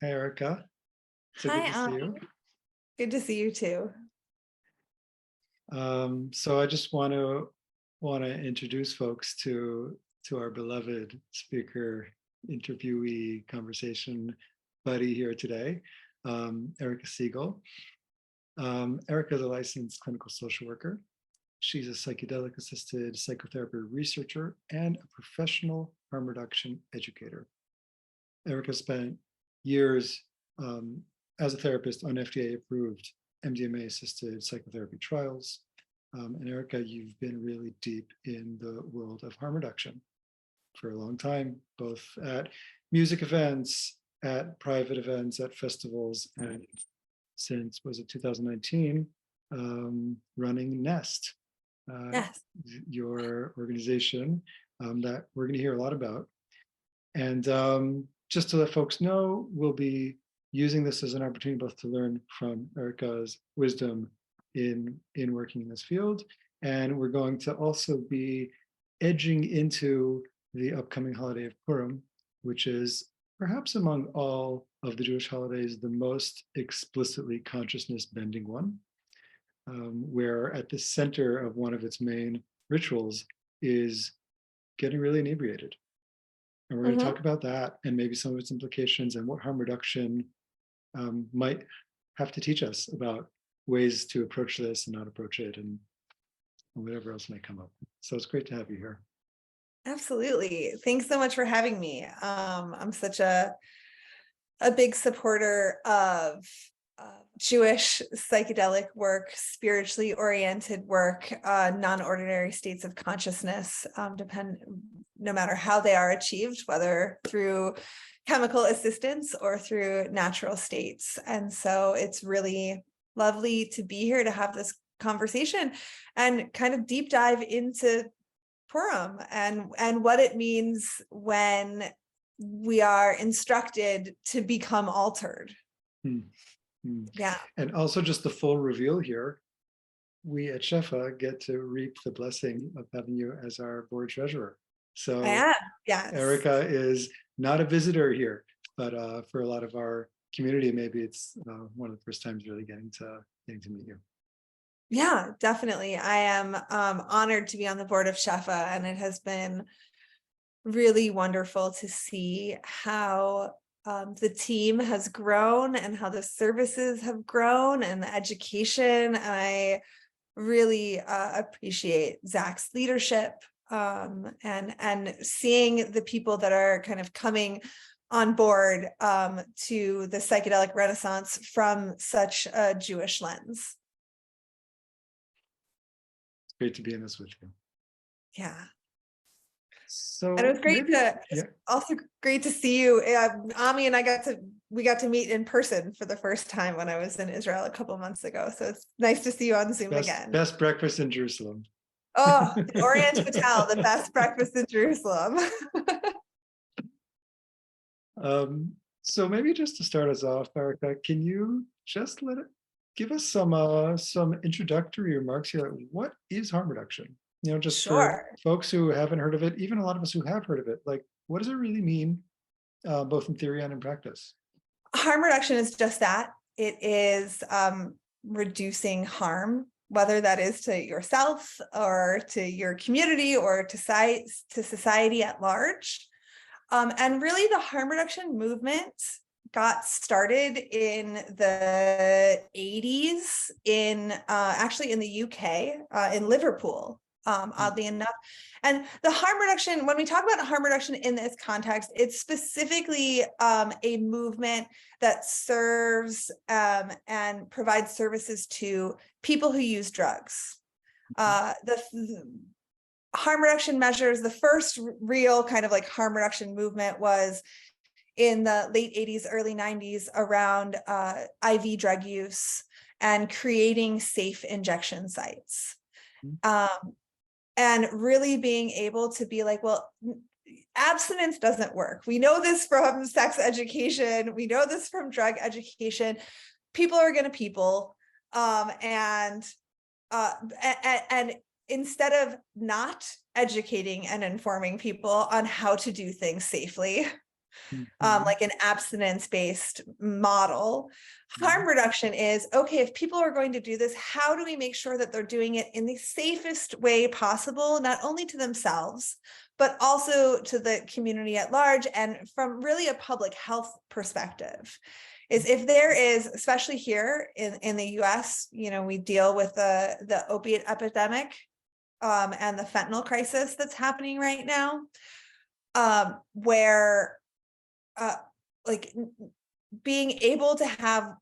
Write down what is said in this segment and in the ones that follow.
Hi, Erica. So good Hi, to see you. good to see you too. So I just want to introduce folks to our beloved speaker, interviewee, conversation buddy here today, Erica Siegal. Erica is a licensed clinical social worker. She's a psychedelic assisted psychotherapy researcher and a professional harm reduction educator. Erica spent years as a therapist on FDA approved MDMA assisted psychotherapy trials. And Erica, you've been really deep in the world of harm reduction for a long time, both at music events, at private events, at festivals, and since, was it 2019, running Nest, Yes. your organization that we're going to hear a lot about. And just to let folks know, we'll be using this as an opportunity both to learn from Erica's wisdom in working in this field, and we're going to also be edging into the upcoming holiday of Purim, which is perhaps among all of the Jewish holidays the most explicitly consciousness bending one, where at the center of one of its main rituals is getting really inebriated. And we're going to talk about that and maybe some of its implications and what harm reduction might have to teach us about ways to approach this and not approach it, and whatever else may come up. So it's great to have you here. Absolutely. Thanks so much for having me. I'm such a big supporter of Jewish psychedelic work, spiritually oriented work, non-ordinary states of consciousness, no matter how they are achieved, whether through chemical assistance or through natural states. And so it's really lovely to be here to have this conversation and kind of deep dive into Purim and what it means when we are instructed to become altered. Yeah. And also just the full reveal here, we at Shefa get to reap the blessing of having you as our board treasurer. So yes. Erica is not a visitor here, but for a lot of our community, maybe it's one of the first times really getting to meet you. Yeah, definitely. I am honored to be on the board of Shefa, and it has been really wonderful to see how the team has grown and how the services have grown and the education. I really appreciate Zach's leadership and seeing the people that are kind of coming on board to the psychedelic renaissance from such a Jewish lens. It's great to be in this with you. Yeah. So and it was great also great to see you. Ami and we got to meet in person for the first time when I was in Israel a couple months ago. So it's nice to see you on Zoom again. Best breakfast in Jerusalem. Oh, the Orient Hotel, the best breakfast in Jerusalem. So maybe just to start us off, Erica, can you just give us some introductory remarks here? What is harm reduction? You know, just for folks who haven't heard of it, even a lot of us who have heard of it, like, what does it really mean, both in theory and in practice? Harm reduction is just that. It is reducing harm, whether that is to yourself or to your community or to society at large. And really the harm reduction movement got started in the 80s actually in the UK, in Liverpool, oddly enough. And the harm reduction, when we talk about harm reduction in this context, it's specifically a movement that serves and provides services to people who use drugs. The harm reduction measures, the first real kind of like harm reduction movement was in the late 80s, early 90s around IV drug use and creating safe injection sites. And really being able to be like, well, abstinence doesn't work. We know this from sex education. We know this from drug education. People are going to people. And instead of not educating and informing people on how to do things safely, like an abstinence-based model. Harm reduction is, okay, if people are going to do this, how do we make sure that they're doing it in the safest way possible, not only to themselves, but also to the community at large, and from really a public health perspective. Is if there is, especially here in the US, we deal with the opiate epidemic and the fentanyl crisis that's happening right now, where like being able to have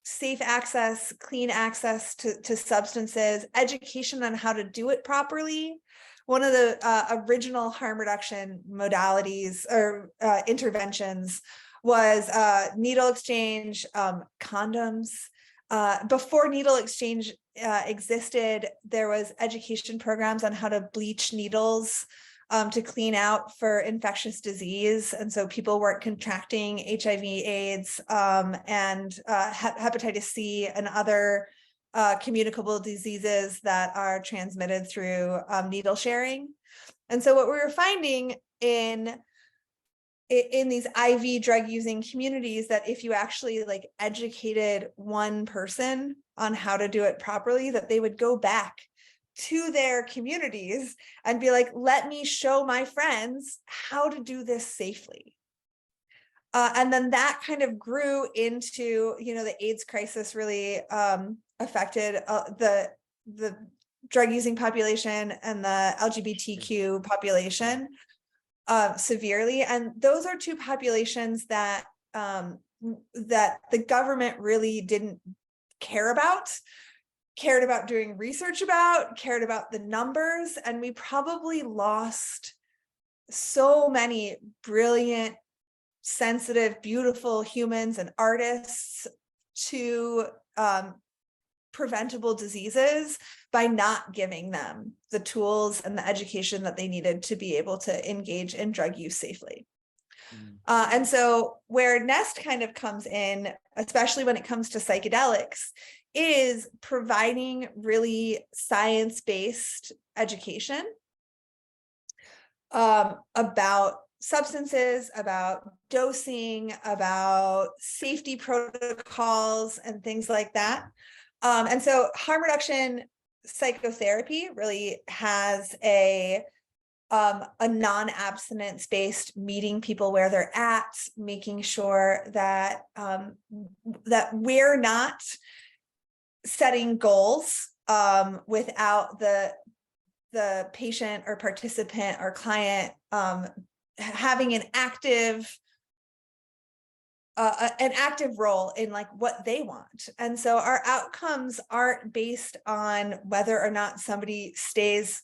safe access, clean access to substances, education on how to do it properly. One of the original harm reduction modalities or interventions was needle exchange, condoms. Before needle exchange existed, there was education programs on how to bleach needles to clean out for infectious disease. And so people weren't contracting HIV, AIDS, and hepatitis C and other communicable diseases that are transmitted through needle sharing. And so what we were finding in these IV drug using communities, that if you actually like educated one person on how to do it properly, that they would go back to their communities and be like, let me show my friends how to do this safely. And then that kind of grew into, the AIDS crisis really affected the drug using population and the LGBTQ population severely. And those are two populations that that the government really didn't care about, cared about doing research about, cared about the numbers. And we probably lost so many brilliant, sensitive, beautiful humans and artists to preventable diseases by not giving them the tools and the education that they needed to be able to engage in drug use safely. And so where NEST kind of comes in, especially when it comes to psychedelics, is providing really science-based education about substances, about dosing, about safety protocols, and things like that. And so harm reduction psychotherapy really has a non-abstinence based, meeting people where they're at, making sure that that we're not setting goals without the patient or participant or client having an active role in like what they want. And so our outcomes aren't based on whether or not somebody stays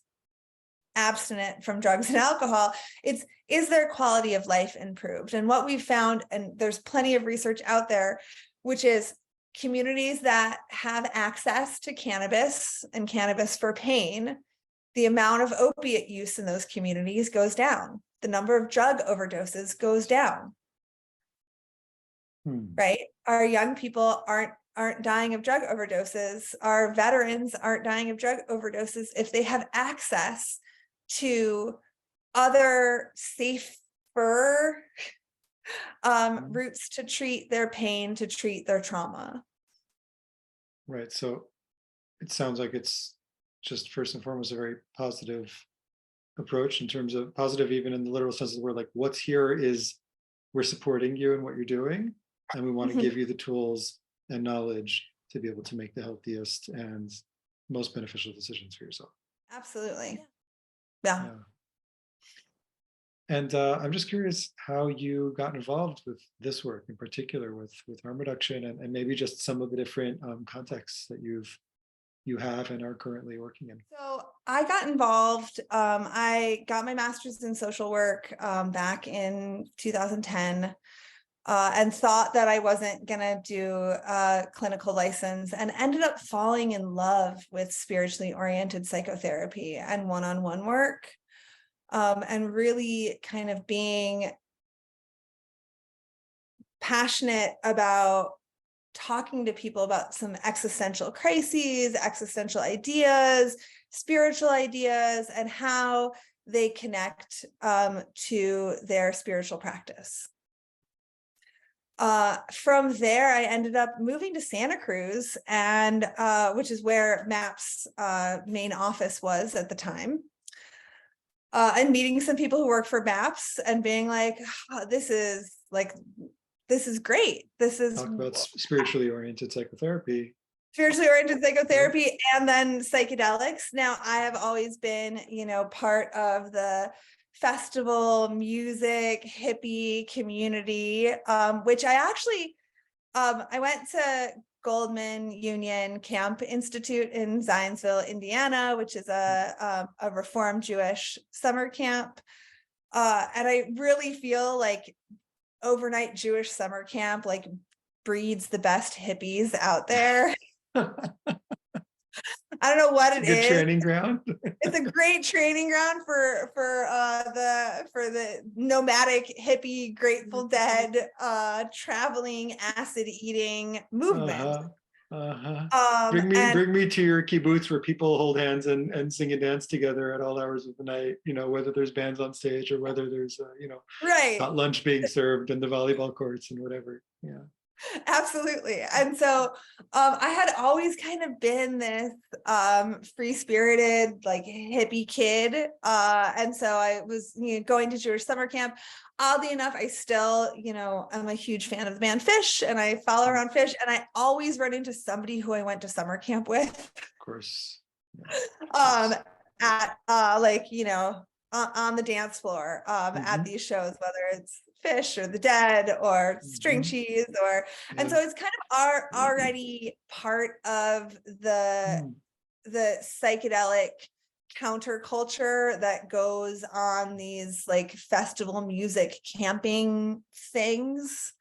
abstinent from drugs and alcohol. It's, is their quality of life improved? And what we've found, and there's plenty of research out there, which is communities that have access to cannabis and cannabis for pain, the amount of opiate use in those communities goes down. The number of drug overdoses goes down. Right? Our young people aren't dying of drug overdoses. Our veterans aren't dying of drug overdoses if they have access to other safer routes to treat their pain, to treat their trauma. Right. So it sounds like it's just first and foremost a very positive approach, in terms of positive, even in the literal sense of the word, like what's here is we're supporting you in what you're doing, and we want to give you the tools and knowledge to be able to make the healthiest and most beneficial decisions for yourself. Absolutely. Yeah. And I'm just curious how you got involved with this work in particular, with harm reduction, and maybe just some of the different contexts that you have and are currently working in. So I got involved. I got my master's in social work back in 2010. And thought that I wasn't going to do a clinical license, and ended up falling in love with spiritually oriented psychotherapy and one-on-one work, and really kind of being passionate about talking to people about some existential crises, existential ideas, spiritual ideas, and how they connect to their spiritual practice. From there, I ended up moving to Santa Cruz, and which is where MAP's main office was at the time. And meeting some people who work for MAPS and being like, oh, this is great. This is Talk about spiritually oriented psychotherapy. Spiritually oriented psychotherapy, and then psychedelics. Now, I have always been, part of the festival music hippie community, which I actually, I went to Goldman Union Camp Institute in Zionsville, Indiana, which is a Reformed Jewish summer camp. And I really feel like overnight Jewish summer camp breeds the best hippies out there. I don't know what it is. Training ground. It's a great training ground for the nomadic hippie Grateful Dead traveling acid eating movement. Bring me to your kibbutz where people hold hands and sing and dance together at all hours of the night. Whether there's bands on stage or whether there's right, hot lunch being served in the volleyball courts and whatever. Yeah. Absolutely. And so I had always kind of been this free-spirited, hippie kid. And so I was going to Jewish summer camp. Oddly enough, I still, I'm a huge fan of the band Fish, and I follow around Fish, and I always run into somebody who I went to summer camp with. Of course. At on the dance floor at these shows, whether it's Fish or the Dead or String Cheese and so it's kind of already part of the psychedelic counterculture that goes on these festival music camping things.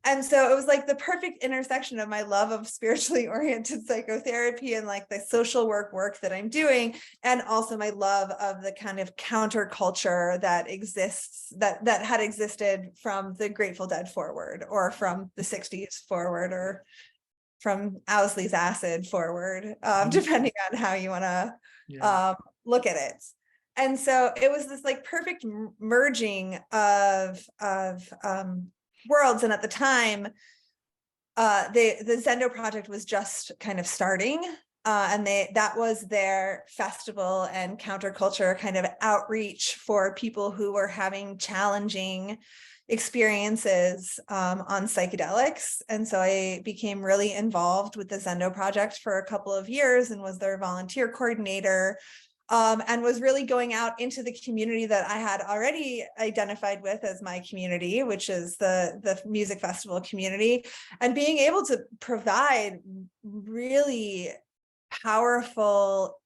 And so it was the perfect intersection of my love of spiritually oriented psychotherapy and the social work that I'm doing, and also my love of the kind of counterculture that exists, that had existed from the Grateful Dead forward, or from the 60s forward, or from Owsley's Acid forward, depending on how you want to look at it. And so it was this perfect merging of worlds. And at the time, the Zendo project was just kind of starting, and that was their festival and counterculture kind of outreach for people who were having challenging experiences on psychedelics. And so I became really involved with the Zendo project for a couple of years and was their volunteer coordinator, and was really going out into the community that I had already identified with as my community, which is the music festival community, and being able to provide really powerful,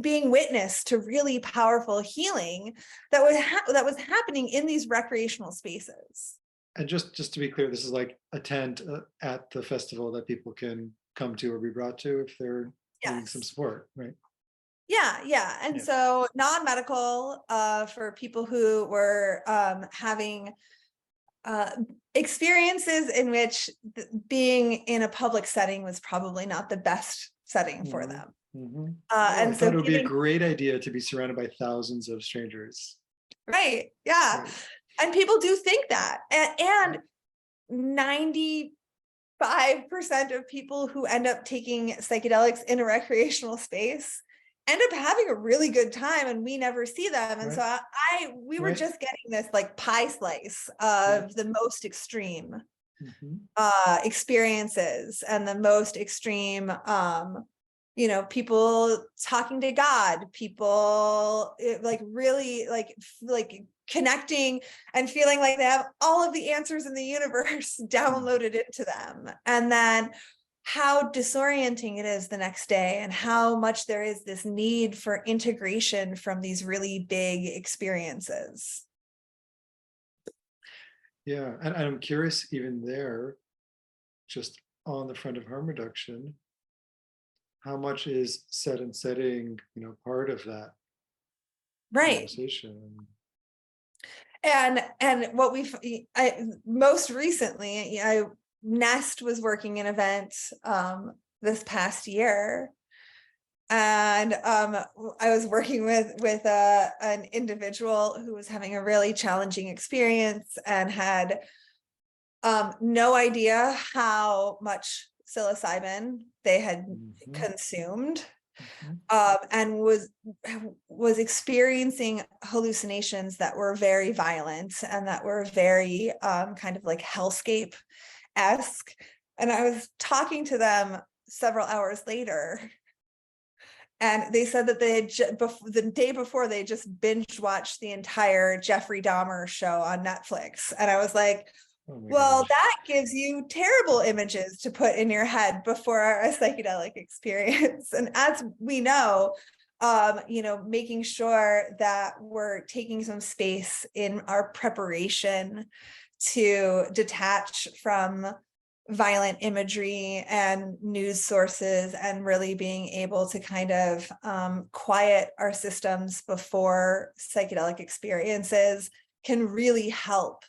being witness to really powerful healing that was happening in these recreational spaces. And just to be clear, this is a tent at the festival that people can come to or be brought to if they're needing some support, right? Yeah. And so non-medical for people who were having experiences in which being in a public setting was probably not the best setting for them. And so it would be a great idea to be surrounded by thousands of strangers. Right. Yeah. Right. And people do think that. And 95% of people who end up taking psychedelics in a recreational space end up having a really good time, and we never see them. And so we were just getting this pie slice of the most extreme experiences and the most extreme people talking to God, people really connecting and feeling like they have all of the answers in the universe downloaded into them. And then how disorienting it is the next day, and how much there is this need for integration from these really big experiences. Yeah, and I'm curious, even there, just on the front of harm reduction, how much is set and setting, part of that conversation? And what most recently, Nest was working an event this past year, And I was working with an individual who was having a really challenging experience and had no idea how much psilocybin they had consumed, and was experiencing hallucinations that were very violent and that were very kind of like hellscape-esque. And I was talking to them several hours later, and they said that they had the day before they just binge watched the entire Jeffrey Dahmer show on Netflix. And I was like, well, gosh. that gives you terrible images to put in your head before a psychedelic experience. And as we know, making sure that we're taking some space in our preparation to detach from violent imagery and news sources, and really being able to kind of quiet our systems before psychedelic experiences can really help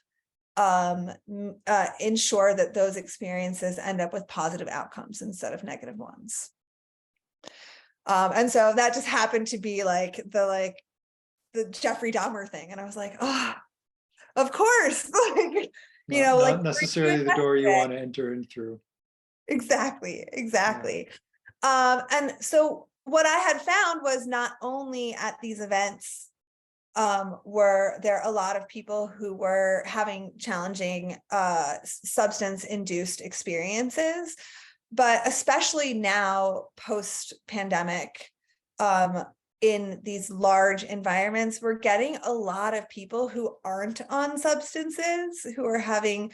ensure that those experiences end up with positive outcomes instead of negative ones. And so that just happened to be like the Jeffrey Dahmer thing. And I was like, oh, of course. Not necessarily the door you want to enter in through. Exactly. And so what I had found was not only at these events were there a lot of people who were having challenging substance-induced experiences, but especially now post-pandemic, in these large environments, we're getting a lot of people who aren't on substances, who are having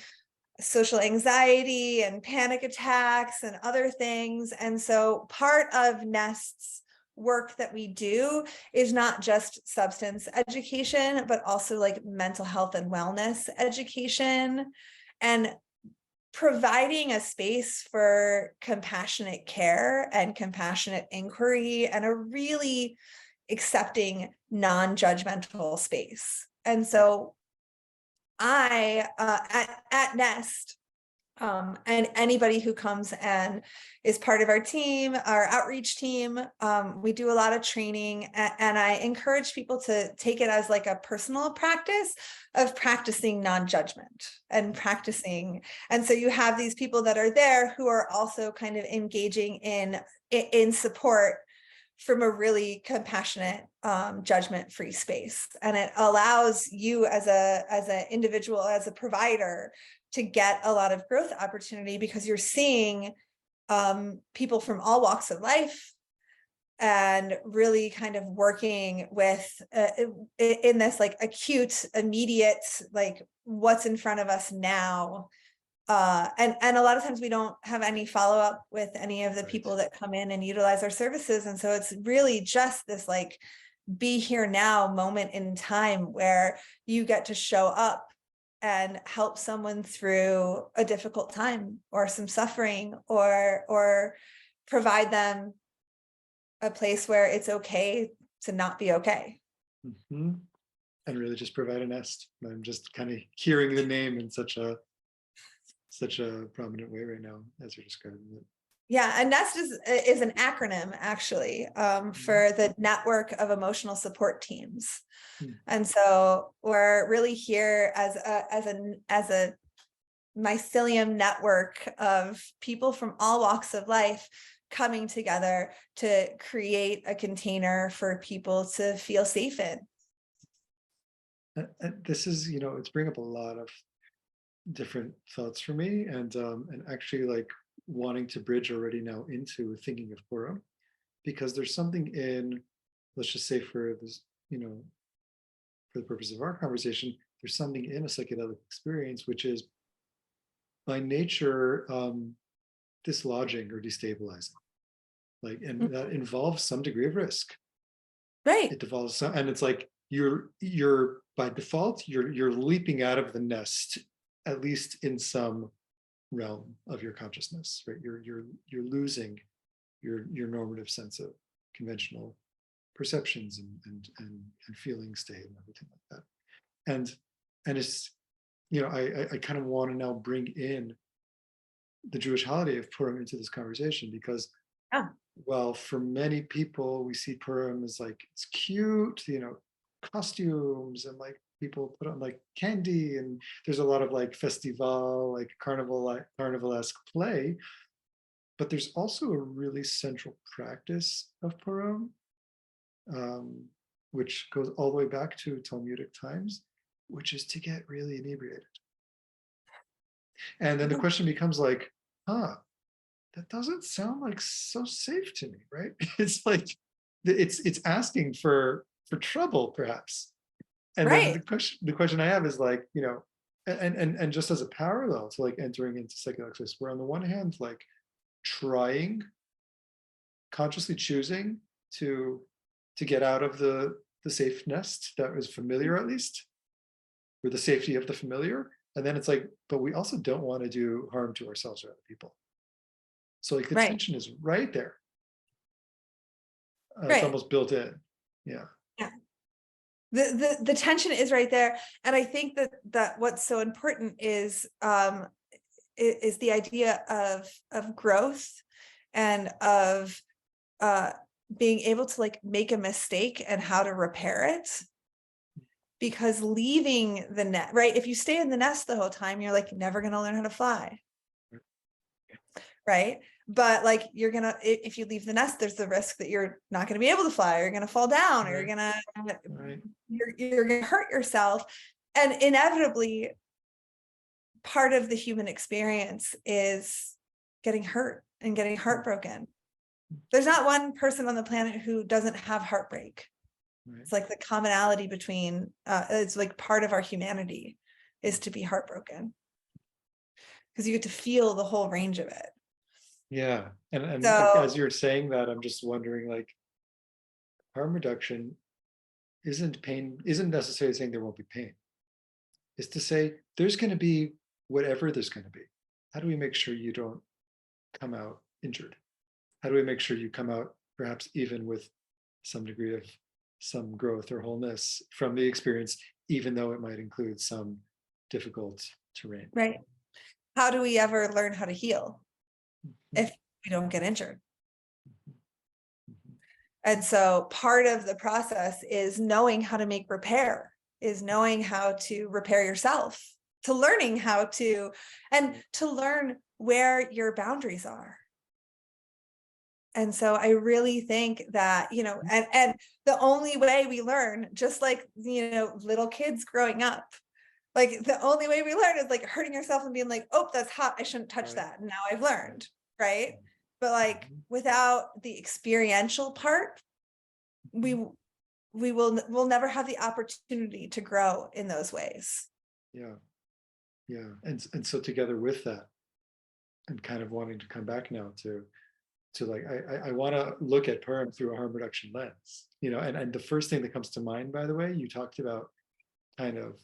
social anxiety and panic attacks and other things. And so part of Nest's work that we do is not just substance education, but also like mental health and wellness education, and providing a space for compassionate care and compassionate inquiry, and a really accepting, non-judgmental space. And so I, at Nest, and anybody who comes and is part of our team, our outreach team, we do a lot of training, and I encourage people to take it as like a personal practice of practicing non-judgment and practicing. And so you have these people that are there who are also kind of engaging in support from a really compassionate, judgment-free space. And it allows you as an individual, as a provider, to get a lot of growth opportunity, because you're seeing people from all walks of life, and really kind of working with in this like acute, immediate, like what's in front of us now. And a lot of times we don't have any follow-up with any of the people that come in and utilize our services. And so it's really just this like be here now moment in time where you get to show up and help someone through a difficult time or some suffering, or provide them a place where it's okay to not be okay. And really just provide a nest. I'm just kind of hearing the name in such a prominent way right now as you're describing it. Yeah, and NEST is an acronym actually for the Network of Emotional Support Teams. And so we're really here as a mycelium network of people from all walks of life coming together to create a container for people to feel safe in. And this is, it's bringing up a lot of different thoughts for me, and actually like wanting to bridge already now into thinking of Purim, because there's something in, let's just say for this, for the purpose of our conversation, there's something in a psychedelic experience which is by nature dislodging or destabilizing, like, and that involves some degree of risk. Right. It involves some, and it's like you're by default you're leaping out of the nest, at least in some realm of your consciousness, right? You're losing your normative sense of conventional perceptions and feeling state and everything like that. And it's, I kind of want to now bring in the Jewish holiday of Purim into this conversation, because Well, for many people, we see Purim as like, it's cute, costumes, and like people put on like candy, and there's a lot of like festival, like carnival, like carnivalesque play. But there's also a really central practice of Purim, um, which goes all the way back to Talmudic times, which is to get really inebriated. And then the question becomes like, huh, that doesn't sound like so safe to me, right? It's like it's asking for trouble, perhaps. And then Right, the question I have is like, and just as a parallel to like entering into psychedelics, where on the one hand, like trying, consciously choosing to get out of the safe nest that was familiar, at least, or the safety of the familiar. And then it's like, but we also don't want to do harm to ourselves or other people. So like the right, tension is right there. It's right. almost built in. Yeah. Yeah. The tension is right there. And I think that what's so important is the idea of growth and of being able to like make a mistake and how to repair it. Because leaving the nest, right? If you stay in the nest the whole time, you're like never going to learn how to fly. Right. But like you're gonna, if you leave the nest, there's the risk that you're not going to be able to fly, or you're going to fall down, or Right. you're going to hurt yourself. And inevitably, part of the human experience is getting hurt and getting heartbroken. There's not one person on the planet who doesn't have heartbreak. Right. It's like the commonality between, it's like part of our humanity is to be heartbroken, because you get to feel the whole range of it. Yeah. And like as So, you're saying that, I'm just wondering like harm reduction isn't necessarily saying there won't be pain. It's to say there's going to be whatever there's going to be. How do we make sure you don't come out injured? How do we make sure you come out perhaps even with some degree of some growth or wholeness from the experience, even though it might include some difficult terrain? right. How do we ever learn how to heal Mhm. if we don't get injured? Mhm. And so part of the process is knowing how to make repair, is knowing how to repair yourself, to learning how to, and to learn where your boundaries are. And so I really think that, and the only way we learn, just like, little kids growing up, like the only way we learn is like hurting yourself and being like, oh, that's hot, I shouldn't touch Right. that. And now I've learned, right? But like Mhm. without the experiential part, we we'll never have the opportunity to grow in those ways. Yeah. Yeah. And so together with that, and kind of wanting to come back now to like I want to look at Purim through a harm reduction lens, and the first thing that comes to mind, by the way, you talked about kind of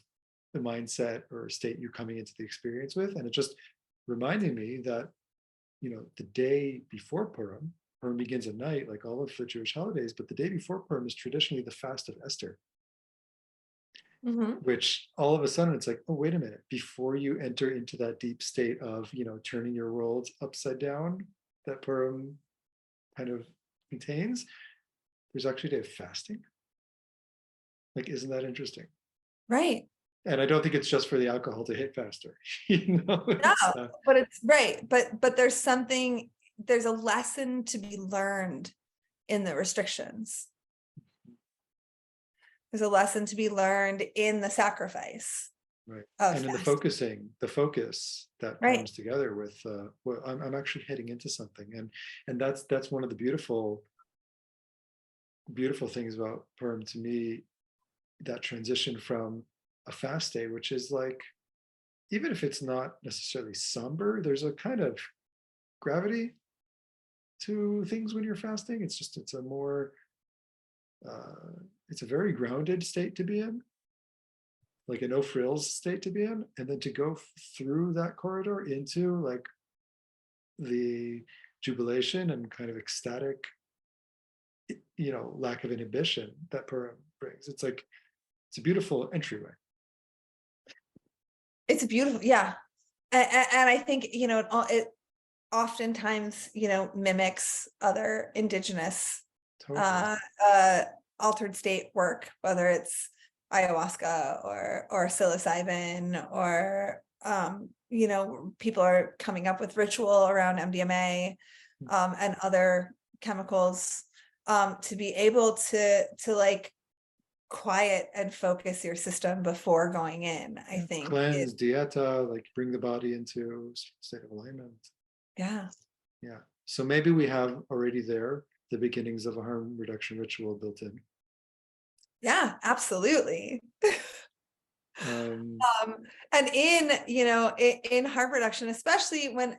the mindset or state you're coming into the experience with, and it just reminded me that the day before Purim begins at night, like all of the Jewish holidays, but the day before Purim is traditionally the fast of Esther, Mm-hmm. which all of a sudden it's like, oh, wait a minute, before you enter into that deep state of turning your world upside down that Purim kind of contains, there's actually a day of fasting. Like, isn't that interesting? Right. And I don't think it's just for the alcohol to hit faster. you know, No, it's but it's right. But there's a lesson to be learned in the restrictions. There's a lesson to be learned in the sacrifice right. of And in fast. the focus that Right. comes together with, well, I'm actually heading into something, and that's one of the beautiful things about Purim to me, that transition from a fast day, which is like, even if it's not necessarily somber, there's a kind of gravity to things when you're fasting. It's a more it's a very grounded state to be in, like a no frills state to be in, and then to go through that corridor into like the jubilation and kind of ecstatic, lack of inhibition that Purim brings. It's like it's a beautiful entryway. It's beautiful. Yeah. And I think, oftentimes, mimics other indigenous Totally. altered state work, whether it's ayahuasca or psilocybin, or people are coming up with ritual around MDMA and other chemicals to be able to like quiet and focus your system before going in. I think Cleanse, dieta, like bring the body into state of alignment. Yeah. So maybe we have already there the beginnings of a harm reduction ritual built in. Yeah, absolutely. Um, and in harm reduction, especially when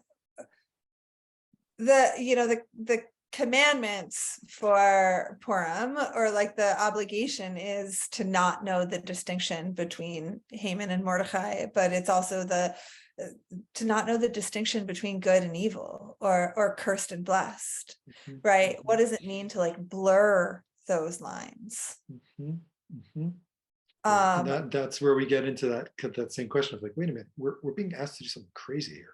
the commandments for Purim, or like the obligation, is to not know the distinction between Haman and Mordechai, but it's also to not know the distinction between good and evil, or cursed and blessed, right? What does it mean to like blur those lines? Right. And that's where we get into that same question of like, wait a minute, we're being asked to do something crazy here.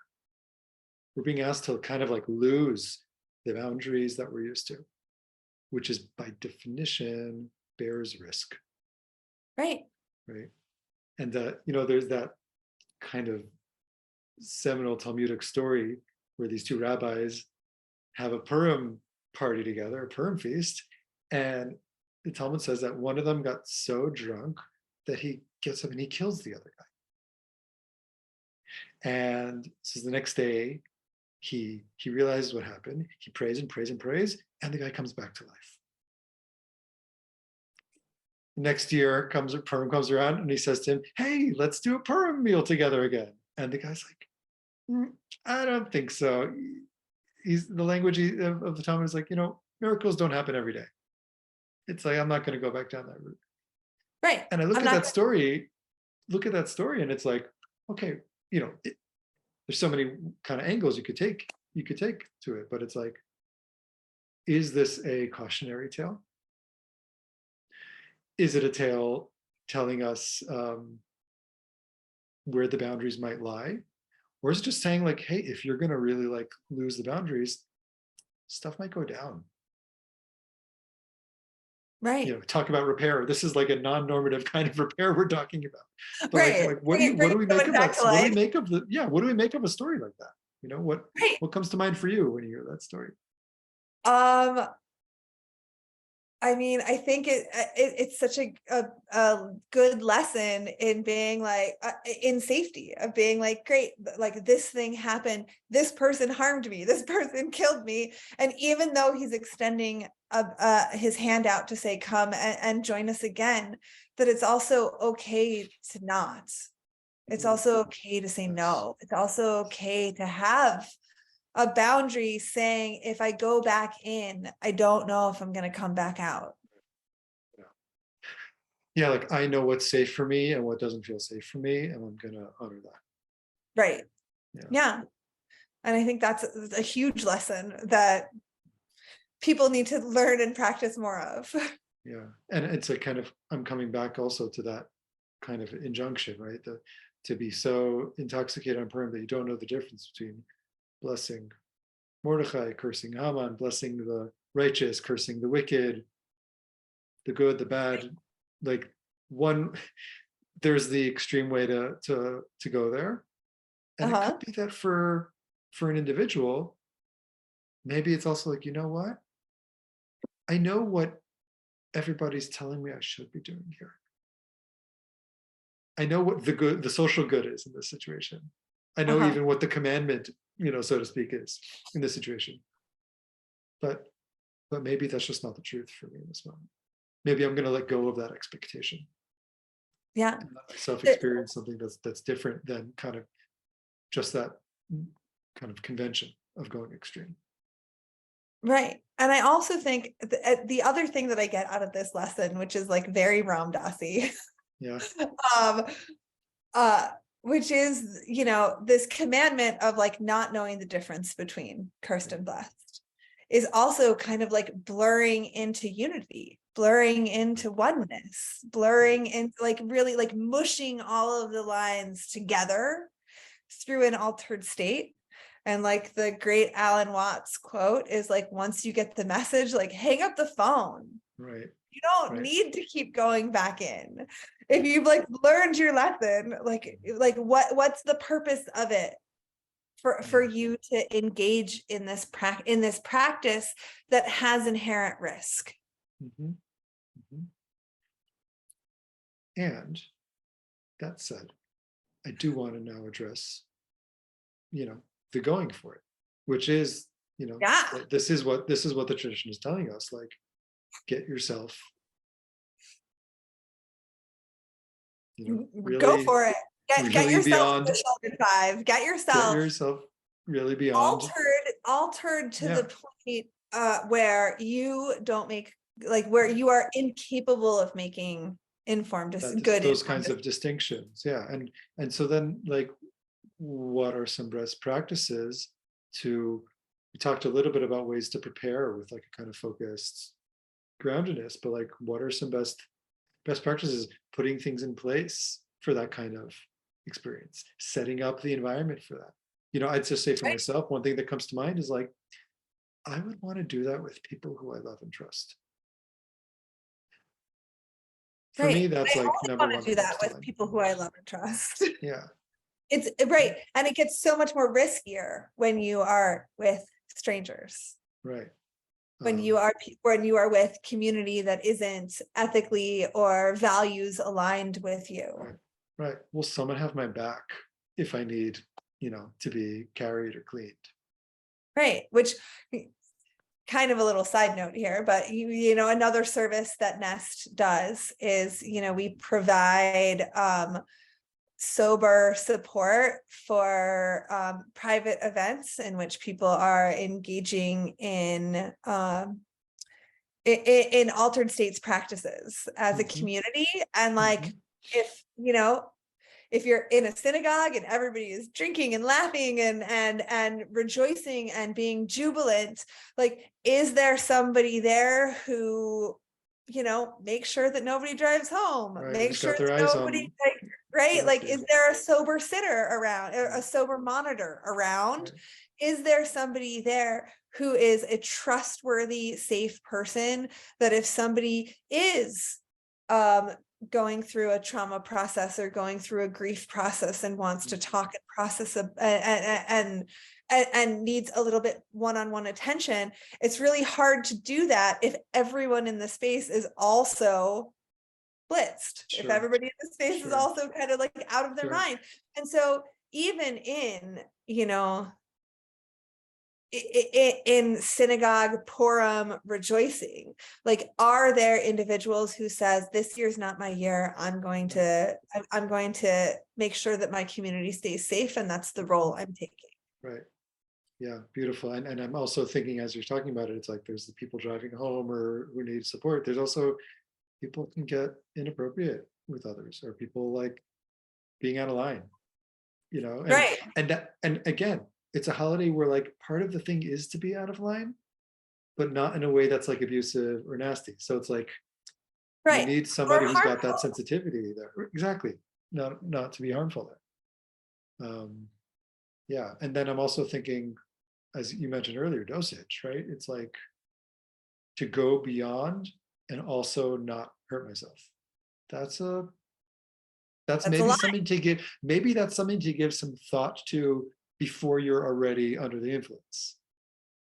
We're being asked to kind of like lose the boundaries that we're used to, which is by definition bears risk. Right. And there's that kind of seminal Talmudic story where these two rabbis have a Purim party together, a Purim feast, and the Talmud says that one of them got so drunk that he gets up and he kills the other guy. And so the next day, he realizes what happened. He prays and prays and prays, and the guy comes back to life. Next year Purim comes around, and he says to him, "Hey, let's do a Purim meal together again." And the guy's like, "I don't think so." The language of the Talmud is like, miracles don't happen every day. It's like, I'm not going to go back down that route. Right. And I look at that story, and it's like, okay, there's so many kind of angles you could take to it, but it's like, is this a cautionary tale? Is it a tale telling us where the boundaries might lie? Or is it just saying like, hey, if you're going to really like lose the boundaries, stuff might go down. Right. Talk about repair. This is like a non-normative kind of repair we're talking about. But right. like what do we make of that? What do we make of what do we make of a story like that? What comes to mind for you when you hear that story? I mean, I think it's such a good lesson in being like in safety, of being like, great, like this thing happened, this person harmed me, this person killed me, and even though he's extending his hand out to say, come and join us again, that it's also okay to not. It's also okay to say no. It's also okay to have a boundary saying, if I go back in, I don't know if I'm going to come back out. Yeah, like I know what's safe for me and what doesn't feel safe for me, and I'm going to honor that. Right. Yeah. And I think that's a huge lesson that people need to learn and practice more of. Yeah. And it's a kind of, I'm coming back also to that kind of injunction, right? To be so intoxicated on Purim that you don't know the difference between blessing Mordechai, cursing Haman, blessing the righteous, cursing the wicked, the good, the bad. Like there's the extreme way to go there. And it could be that for an individual, maybe it's also like, you know what? I know what everybody's telling me I should be doing here. I know what the social good is in this situation. I know even what the commandment, so to speak, is in this situation. But maybe that's just not the truth for me in this moment. Maybe I'm going to let go of that expectation. Yeah. And let myself experience something that's different than kind of just that kind of convention of going extreme. Right. And I also think the other thing that I get out of this lesson, which is like very Ram Dass-y, yeah. Which is, this commandment of like not knowing the difference between cursed and blessed, is also kind of like blurring into unity, blurring into oneness, blurring into like really like mushing all of the lines together through an altered state. And like the great Alan Watts quote is like, once you get the message, like hang up the phone. Right. You don't need to keep going back in. If you've like learned your lesson, like what's the purpose of it for you to engage in this practice that has inherent risk? Mm-hmm. Mm-hmm. And that said, I do want to now address, the going for it, which is, this is what the tradition is telling us, like, get yourself, really go for it. Get really yourself beyond to shelter 5. Get yourself really beyond altered to the point where you don't make, like, where you are incapable of making informed those kinds of distinctions. Yeah. And so then, like, what are some best practices we talked a little bit about ways to prepare with like a kind of focused groundedness, but like, what are some best practices, putting things in place for that kind of experience, setting up the environment for that? I'd just say for myself, one thing that comes to mind is like, I would want to do that with people who I love and trust. For me, that's like number one. I do that with people who I love and trust. Yeah. It's right. And it gets so much more riskier when you are with strangers. Right. When you are with community that isn't ethically or values aligned with you. Right. Will someone have my back if I need, to be carried or cleaned? Right. Which, kind of a little side note here, but another service that Nest does is, we provide sober support for private events in which people are engaging in altered states practices as a community. And like, if you're in a synagogue and everybody is drinking and laughing and rejoicing and being jubilant, like, is there somebody there who, make sure that nobody drives home, make sure that nobody, like, is there a sober sitter around, or a sober monitor around? Is there somebody there who is a trustworthy, safe person that if somebody is going through a trauma process or going through a grief process and wants to talk and process and needs a little bit one-on-one attention, it's really hard to do that if everyone in the space is also blitzed, if everybody in the space is also kind of like out of their mind. And so even in synagogue Purim rejoicing, like, are there individuals who says, this year's not my year, I'm going to make sure that my community stays safe, and that's the role I'm taking. Right. Yeah, beautiful. And I'm also thinking, as you're talking about it, it's like there's the people driving home or who need support. There's also people can get inappropriate with others, or people like being out of line, and again, it's a holiday where like part of the thing is to be out of line, but not in a way that's like abusive or nasty. So it's like, you need somebody who's got that sensitivity there. Exactly. Not to be harmful there. Yeah. And then I'm also thinking, as you mentioned earlier, dosage, right? It's like to go beyond and also not hurt myself. That's maybe something to give. Maybe that's something to give some thought to before you're already under the influence.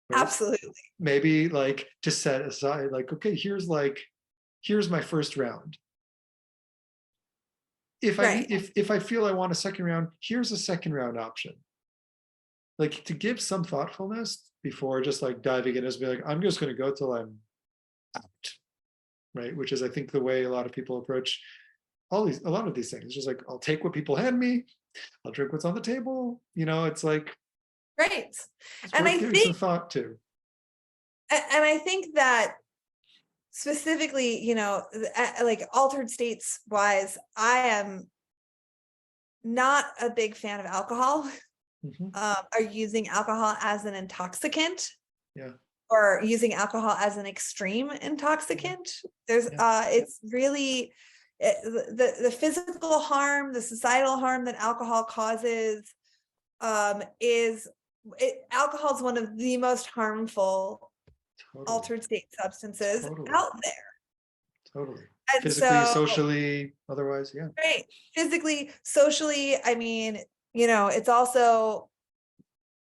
Right? Absolutely. Maybe like to set aside, like, okay, here's my first round. If I feel I want a second round, here's a second round option. Like, to give some thoughtfulness before just like diving in, as be like, I'm just going to go till I'm out. Right. Which is, I think, the way a lot of people approach a lot of these things. It's just like, I'll take what people hand me, I'll drink what's on the table. It's like, and I think some thought too. And I think that specifically, like altered states wise, I am not a big fan of alcohol, or using alcohol as an intoxicant. Yeah. Or using alcohol as an extreme intoxicant. There's it's really the physical harm, the societal harm that alcohol causes is alcohol is one of the most harmful Totally. altered state substances Totally. out there. Totally. And Physically, so, socially, otherwise, yeah. right, physically, socially, I mean, it's also,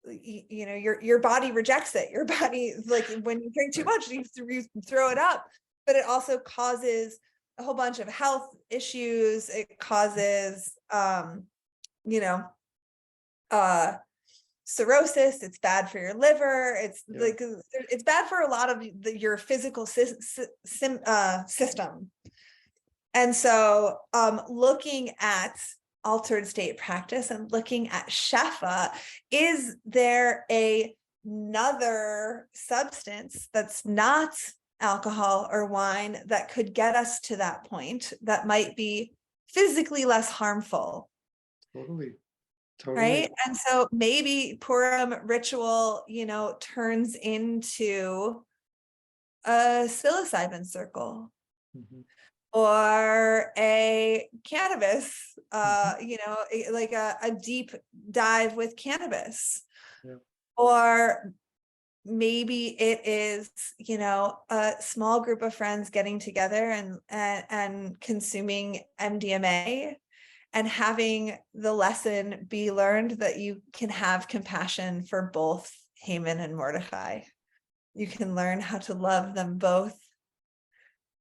your body rejects it. Your body, like when you drink too much, you throw it up, but it also causes a whole bunch of health issues. It causes, cirrhosis. It's bad for your liver. It's like, it's bad for a lot of your physical system. And so, looking at altered state practice and looking at Shefa, is there another substance that's not alcohol or wine that could get us to that point that might be physically less harmful? Totally. Right. And so maybe Purim ritual, turns into a psilocybin circle. Or a cannabis, like a deep dive with cannabis. Or maybe it is, a small group of friends getting together and consuming MDMA and having the lesson be learned that you can have compassion for both Haman and Mordecai. You can learn how to love them both.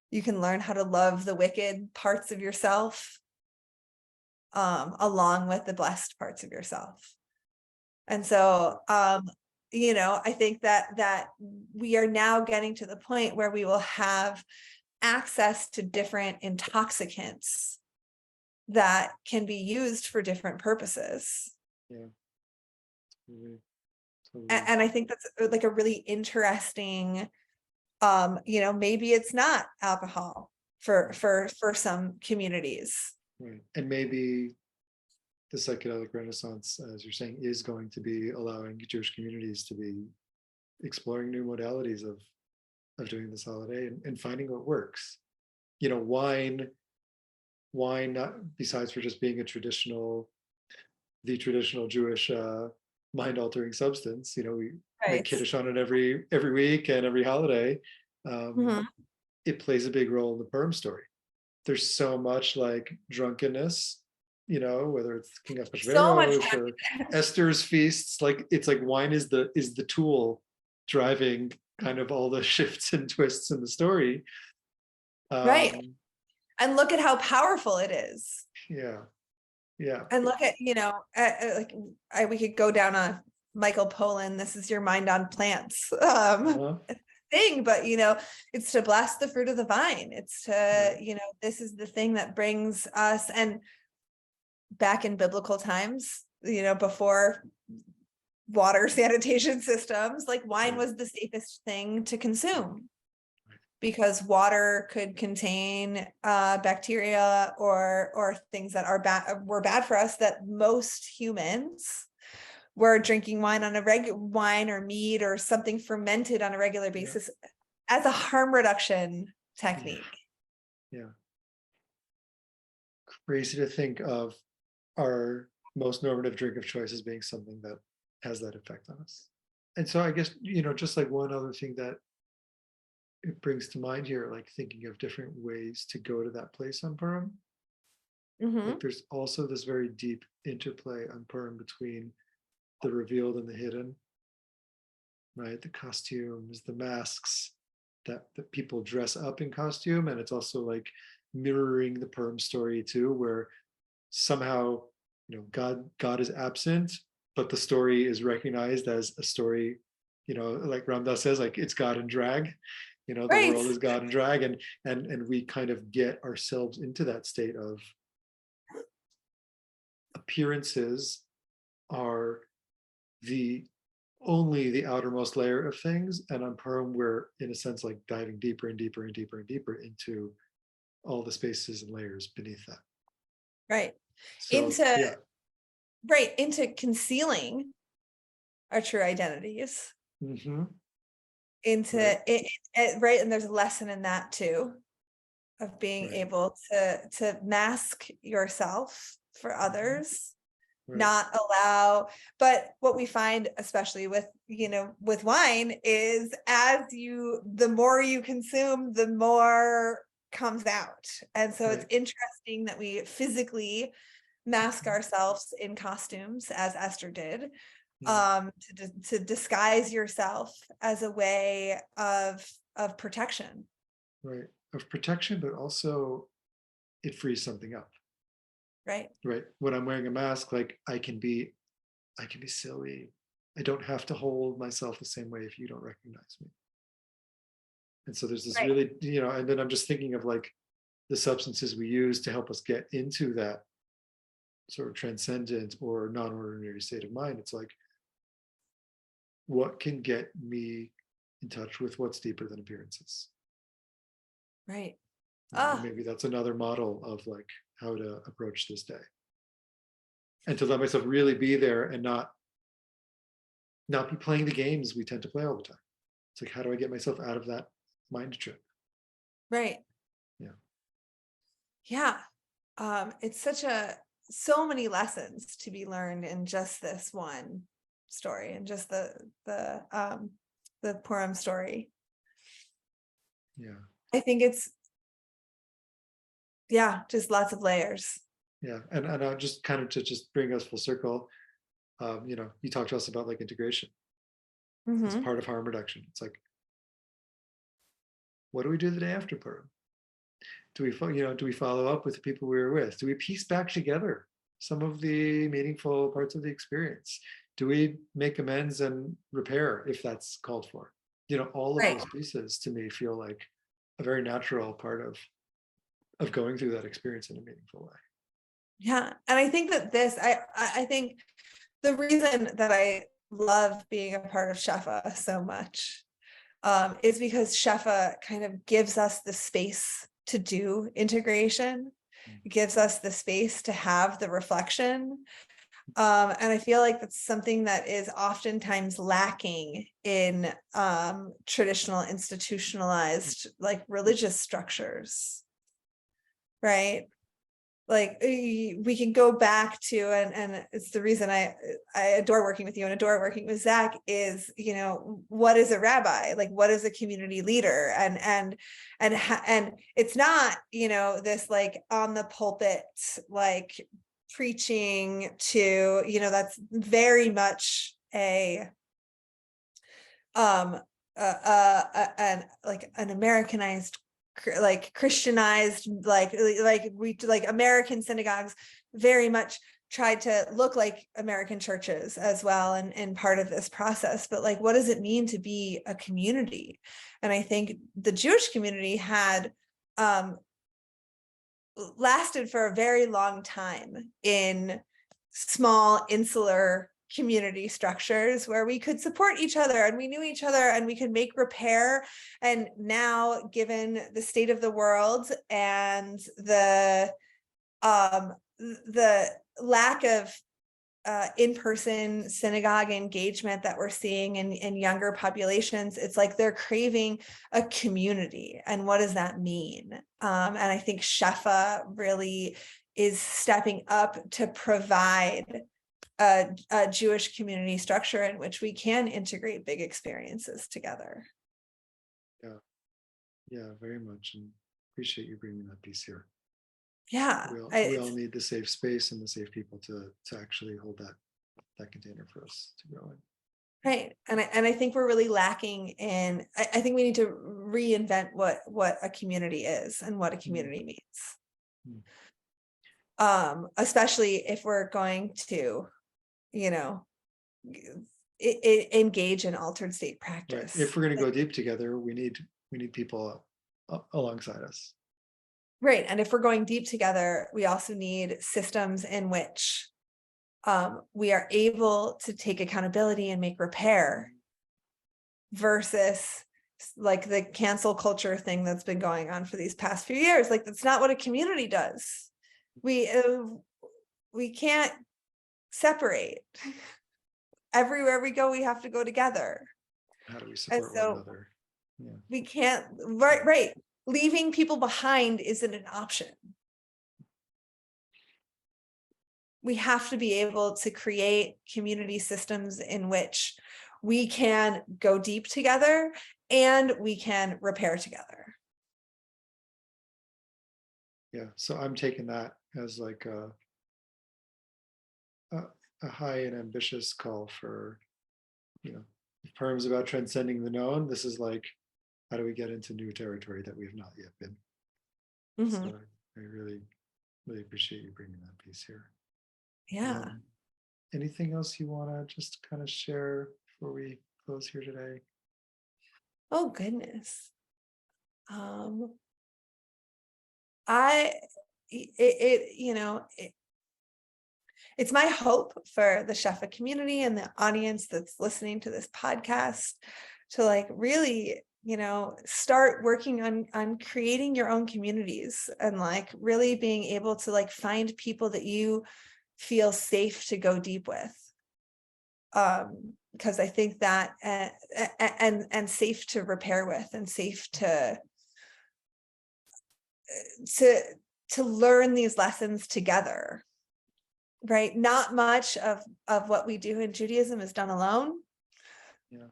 You can learn how to love the wicked parts of yourself, along with the blessed parts of yourself. And so, I think that we are now getting to the point where we will have access to different intoxicants that can be used for different purposes. Yeah. And I think that's like a really interesting, maybe it's not alcohol for some communities. Right. And maybe the psychedelic renaissance, as you're saying, is going to be allowing Jewish communities to be exploring new modalities of doing this holiday and finding what works. Wine, not besides for just being the traditional Jewish mind-altering substance. We make Kiddush on it every week and every holiday. It plays a big role in the Purim story. There's so much like drunkenness, whether it's King Ahasuerus or Esther's feasts. Like it's like wine is the tool driving kind of all the shifts and twists in the story. Right. And look at how powerful it is. Yeah. And look at, we could go down a Michael Pollan, this is your mind on plants thing, but, it's to bless the fruit of the vine. It's to, this is the thing that brings us, and back in biblical times, before water sanitation systems, like wine was the safest thing to consume. Because water could contain bacteria or things that were bad for us, that most humans were drinking wine on wine or mead or something fermented on a regular basis as a harm reduction technique. Yeah. Crazy to think of our most normative drink of choice as being something that has that effect on us. And so I guess, just like one other thing that it brings to mind here, like thinking of different ways to go to that place on Purim. Like there's also this very deep interplay on Purim between the revealed and the hidden, right? The costumes, the masks, that people dress up in costume, and it's also like mirroring the Purim story too, where somehow God is absent, but the story is recognized as a story, like Ramdas says, like it's God in drag. The world is God in drag, and we kind of get ourselves into that state of appearances are only the outermost layer of things, and on Purim we're in a sense like diving deeper and deeper and deeper and deeper into all the spaces and layers beneath that. Right. So, into concealing our true identities. Into it, right, and there's a lesson in that too, of being able to mask yourself for others, not allow. But what we find, especially with, with wine, is the more you consume, the more comes out. And so it's interesting that we physically mask ourselves in costumes, as Esther did, to disguise yourself as a way of protection. Right. Of protection, but also it frees something up. Right. Right. When I'm wearing a mask, like I can be silly. I don't have to hold myself the same way if you don't recognize me. And so there's this really, and then I'm just thinking of like the substances we use to help us get into that sort of transcendent or non-ordinary state of mind. It's like, what can get me in touch with what's deeper than appearances? Right. Maybe that's another model of like how to approach this day, and to let myself really be there and not be playing the games we tend to play all the time. It's like, how do I get myself out of that mind trip? Right. Yeah. It's so many lessons to be learned in just this one story, and just the Purim story. Yeah. I think it's just lots of layers. Yeah. And just kind of to just bring us full circle, you talked to us about like integration as part of harm reduction. It's like, what do we do the day after Purim? Do we follow up with the people we were with? Do we piece back together some of the meaningful parts of the experience? Do we make amends and repair if that's called for? All of those pieces to me feel like a very natural part of going through that experience in a meaningful way. Yeah. And I think that I think the reason that I love being a part of Shefa so much is because Shefa kind of gives us the space to do integration. It gives us the space to have the reflection. And I feel like that's something that is oftentimes lacking in traditional institutionalized, like, religious structures, right? Like, we can go back to, and it's the reason I adore working with you and adore working with Zach, is, what is a rabbi? Like, what is a community leader? And it's not, this like on the pulpit, like preaching to, that's very much an Americanized, like Christianized, like American synagogues very much tried to look like American churches as well, and part of this process. But like, what does it mean to be a community? And I think the Jewish community had lasted for a very long time in small insular community structures where we could support each other and we knew each other and we could make repair. And now, given the state of the world and the lack of in-person synagogue engagement that we're seeing in younger populations, it's like they're craving a community. And what does that mean? And I think Shefa really is stepping up to provide a Jewish community structure in which we can integrate big experiences together. Yeah, very much. And appreciate you bringing that piece here. Yeah, we all need the safe space and the safe people to actually hold that container for us to grow in. Right. And I think we're really lacking in, I think we need to reinvent what a community is and what a community means. Especially if we're going to, engage in altered state practice. Right. If we're going to go deep together, we need people alongside us. Right. And if we're going deep together, we also need systems in which we are able to take accountability and make repair, versus like the cancel culture thing that's been going on for these past few years. Like, that's not what a community does. We can't separate. Everywhere we go, we have to go together. How do we support one another? Yeah. We can't, right. Leaving people behind isn't an option. we have to be able to create community systems in which we can go deep together and we can repair together. Yeah, so I'm taking that as like a high and ambitious call for, if Purim is about transcending the known, this is like, how do we get into new territory that we have not yet been? Mm-hmm. So I really, really appreciate you bringing that piece here. Yeah. Anything else you want to just kind of share before we close here today? Oh, goodness. It's my hope for the Shefa community and the audience that's listening to this podcast to like really, start working on creating your own communities and like really being able to like find people that you feel safe to go deep with. Because I think that and safe to repair with and safe to learn these lessons together. Right. Not much of what we do in Judaism is done alone. Yeah.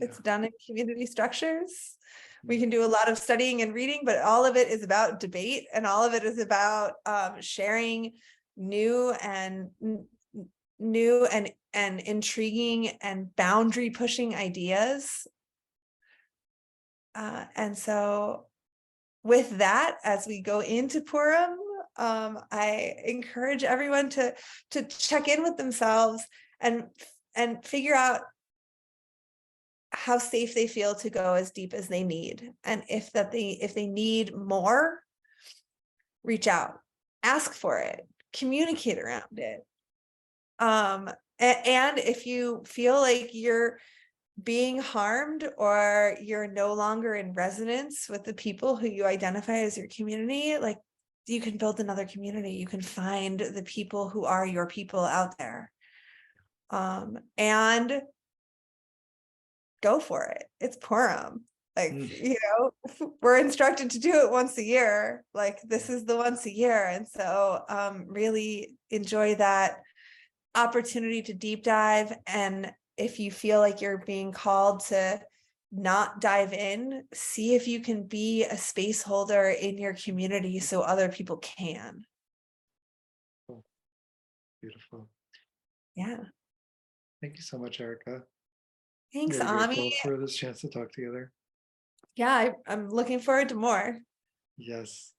It's done in community structures. We Yeah. can do a lot of studying and reading, but all of it is about debate, and all of it is about sharing new and intriguing and boundary pushing ideas. And so with that, as we go into Purim, I encourage everyone to check in with themselves and figure out how safe they feel to go as deep as they need. And if they need more, reach out, ask for it, communicate around it. And if you feel like you're being harmed or you're no longer in resonance with the people who you identify as your community, like you can build another community. You can find the people who are your people out there. And go for it. It's Purim. Like, we're instructed to do it once a year. Like this is the once a year. And so really enjoy that opportunity to deep dive. And if you feel like you're being called to not dive in, see if you can be a space holder in your community so other people can. Cool. Beautiful. Yeah. Thank you so much, Erica. Thanks, Really Ami. grateful for this chance to talk together. Yeah, I'm looking forward to more. Yes.